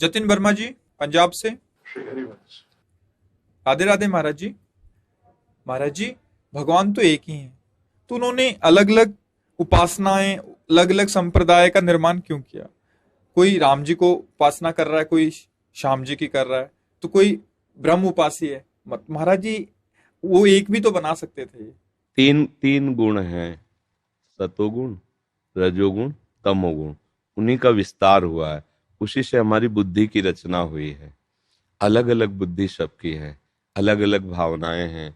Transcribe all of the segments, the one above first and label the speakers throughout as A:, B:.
A: जतिन वर्मा जी पंजाब से। राधे राधे महाराज जी। महाराज जी, भगवान तो एक ही हैं, तो उन्होंने अलग अलग उपासनाएं, अलग अलग संप्रदाय का निर्माण क्यों किया? कोई राम जी को उपासना कर रहा है, कोई श्याम जी की कर रहा है, तो कोई ब्रह्म उपासी है। महाराज जी, वो एक भी तो बना सकते थे।
B: तीन गुण हैं, सतोगुण, रजोगुण, तमोगुण। उन्हीं का विस्तार हुआ है, उसी से हमारी बुद्धि की रचना हुई है। अलग अलग बुद्धि सबकी है, अलग अलग भावनाएं हैं।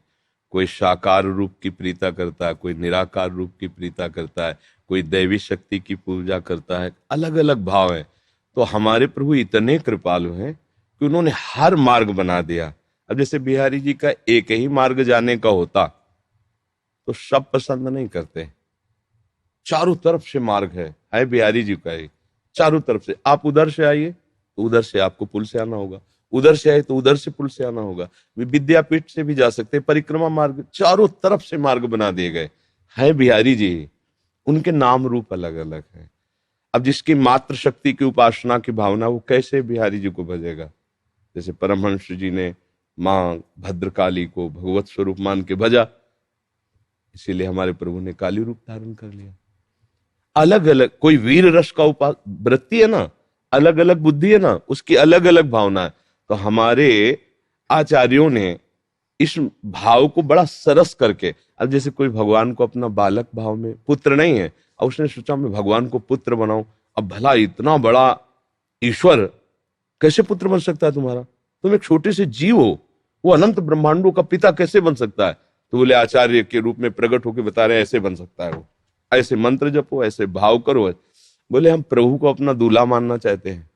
B: कोई साकार रूप की प्रीता करता है, कोई निराकार रूप की प्रीता करता है, कोई दैवी शक्ति की पूजा करता है। अलग अलग भाव है। तो हमारे प्रभु इतने कृपालु हैं कि उन्होंने हर मार्ग बना दिया। अब जैसे बिहारी जी का एक ही मार्ग जाने का होता तो सब पसंद नहीं करते। चारों तरफ से मार्ग है बिहारी जी का ही, चारों तरफ से। आप उधर से आइए तो उधर से आपको पुल से आना होगा, उधर से आए तो उधर से पुल से आना होगा। विद्यापीठ से भी जा सकते, परिक्रमा मार्ग, चारों तरफ से मार्ग बना दिए गए हैं बिहारी जी। उनके नाम रूप अलग अलग है। अब जिसकी मात्र शक्ति की उपासना की भावना, वो कैसे बिहारी जी को भजेगा? जैसे परमहंस जी ने मां भद्रकाली को भगवत स्वरूप मान के भजा, इसीलिए हमारे प्रभु ने काली रूप धारण कर लिया। अलग अलग, कोई वीर रस का वृत्ति है ना, अलग अलग बुद्धि है ना, उसकी अलग अलग भावना है। तो हमारे आचार्यों ने इस भाव को बड़ा सरस करके, अब जैसे कोई भगवान को अपना बालक भाव में, पुत्र नहीं है, और उसने सोचा मैं भगवान को पुत्र बनाऊं। अब भला इतना बड़ा ईश्वर कैसे पुत्र बन सकता है तुम्हारा? तुम एक छोटे से जीव हो, वो अनंत ब्रह्मांडों का पिता कैसे बन सकता है? तो बोले आचार्य के रूप में प्रकट होकर बता रहे ऐसे बन सकता है वो। ऐसे मंत्र जपो, ऐसे भाव करो। बोले हम प्रभु को अपना दूल्हा मानना चाहते हैं,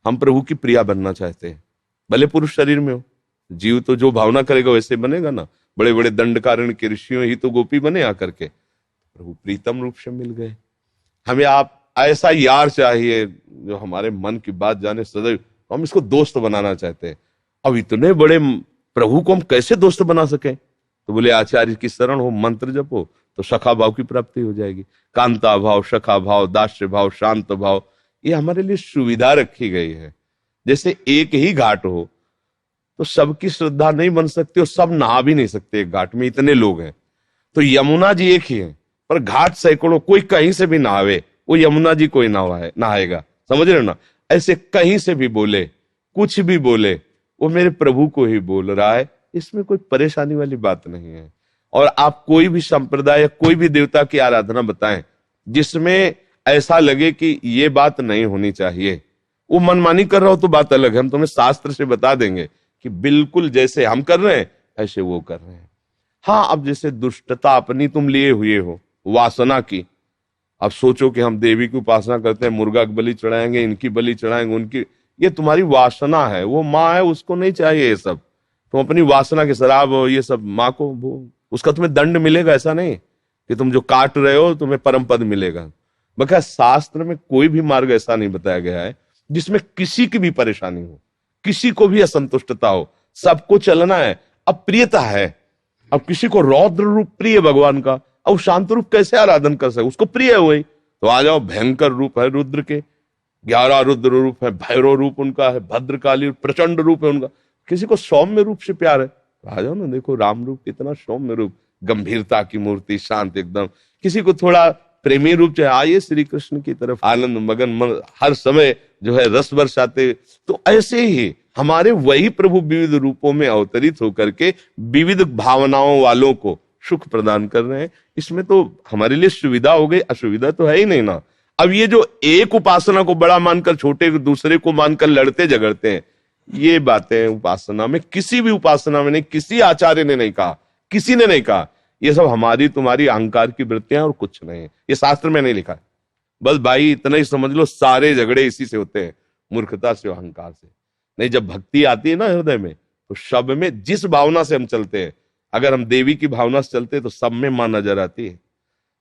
B: हम प्रभु की प्रिया बनना चाहते हैं। भले पुरुष शरीर में हो, जीव तो जो भावना करेगा वैसे बनेगा ना। बड़े बड़े दंडकारण्य के ऋषियों ही तो गोपी बने आकर के, प्रभु प्रीतम रूप से मिल गए। हमें आप ऐसा यार चाहिए जो हमारे मन की बात जाने सदैव, हम इसको दोस्त बनाना चाहते हैं। अब इतने बड़े प्रभु को हम कैसे दोस्त बना सके? तो बोले आचार्य की शरण हो, मंत्र जपो तो सखा भाव की प्राप्ति हो जाएगी। कांता भाव, सखा भाव, दास्य भाव, शांत भाव, ये हमारे लिए सुविधा रखी गई है। जैसे एक ही घाट हो तो सबकी श्रद्धा नहीं बन सकती और सब नहा भी नहीं सकते एक घाट में, इतने लोग हैं। तो यमुना जी एक ही है, पर घाट सैकड़ों, कोई कहीं से भी नहावे, वो यमुना जी कोई नहाएगा। समझ रहे हो ना? ऐसे कहीं से भी बोले, कुछ भी बोले, वो मेरे प्रभु को ही बोल रहा है। इसमें कोई परेशानी वाली बात नहीं है। और आप कोई भी संप्रदाय, कोई भी देवता की आराधना बताएं जिसमें ऐसा लगे कि ये बात नहीं होनी चाहिए, वो मनमानी कर रहा हो तो बात अलग है। हम तुम्हें शास्त्र से बता देंगे कि बिल्कुल जैसे हम कर रहे हैं ऐसे वो कर रहे हैं। हाँ, अब जैसे दुष्टता अपनी तुम लिए हुए हो वासना की, अब सोचो कि हम देवी की उपासना करते हैं, मुर्गा की बलि चढ़ाएंगे, इनकी बलि चढ़ाएंगे, उनकी, ये तुम्हारी वासना है। वो माँ है, उसको नहीं चाहिए ये सब। तुम अपनी वासना के शराब ये सब माँ को, उसका तुम्हें दंड मिलेगा। ऐसा नहीं कि तुम जो काट रहे हो तुम्हें परम पद मिलेगा। बल्कि शास्त्र में कोई भी मार्ग ऐसा नहीं बताया गया है जिसमें किसी की भी परेशानी हो, किसी को भी असंतुष्टता हो। सबको चलना है। अब प्रियता है, अब किसी को रौद्र रूप प्रिय भगवान का, अब शांत रूप कैसे आराधन कर सके? उसको प्रिय है वही, तो आ जाओ। भयंकर रूप है रुद्र के, 11 रुद्र रूप है, भैरव रूप उनका है, भद्रकाली प्रचंड रूप है उनका। किसी को सौम्य रूप से प्यार है, तो आ जाओ ना, देखो राम रूप कितना सौम्य रूप, गंभीरता की मूर्ति, शांत एकदम। किसी को थोड़ा प्रेमी रूप चाहिए, आइए श्री कृष्ण की तरफ, आनंद मगन मन हर समय जो है रस बरसाते। तो ऐसे ही हमारे वही प्रभु विविध रूपों में अवतरित होकर के विविध भावनाओं वालों को सुख प्रदान कर रहे हैं। इसमें तो हमारे लिए सुविधा हो गई, असुविधा तो है ही नहीं ना। अब ये जो एक उपासना को बड़ा मानकर छोटे दूसरे को मानकर लड़ते झगड़ते हैं, ये बातें उपासना में, किसी भी उपासना में नहीं, किसी आचार्य ने नहीं कहा, किसी ने नहीं कहा। ये सब हमारी तुम्हारी अहंकार की वृत्तियां और कुछ नहीं है। ये शास्त्र में नहीं लिखा है। बस भाई इतना ही समझ लो, सारे झगड़े इसी से होते हैं, मूर्खता से, अहंकार से। नहीं, जब भक्ति आती है ना हृदय में, तो सब में जिस भावना से हम चलते हैं, अगर हम देवी की भावना से चलते हैं तो सब में मां नजर आती है,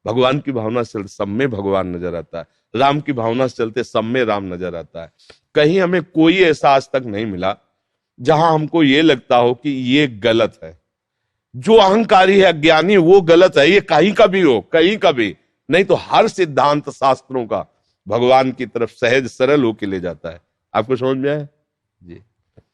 B: भगवान की भावना से सब में भगवान नजर आता है, राम की भावना से चलते सब में राम नजर आता है। कहीं हमें कोई ऐसा आज तक नहीं मिला जहां हमको ये लगता हो कि ये गलत है। जो अहंकारी है, अज्ञानी, वो गलत है, ये कहीं का भी हो, कहीं का भी नहीं। तो हर सिद्धांत शास्त्रों का भगवान की तरफ सहज सरल होके ले जाता है। आपको समझ में आया जी?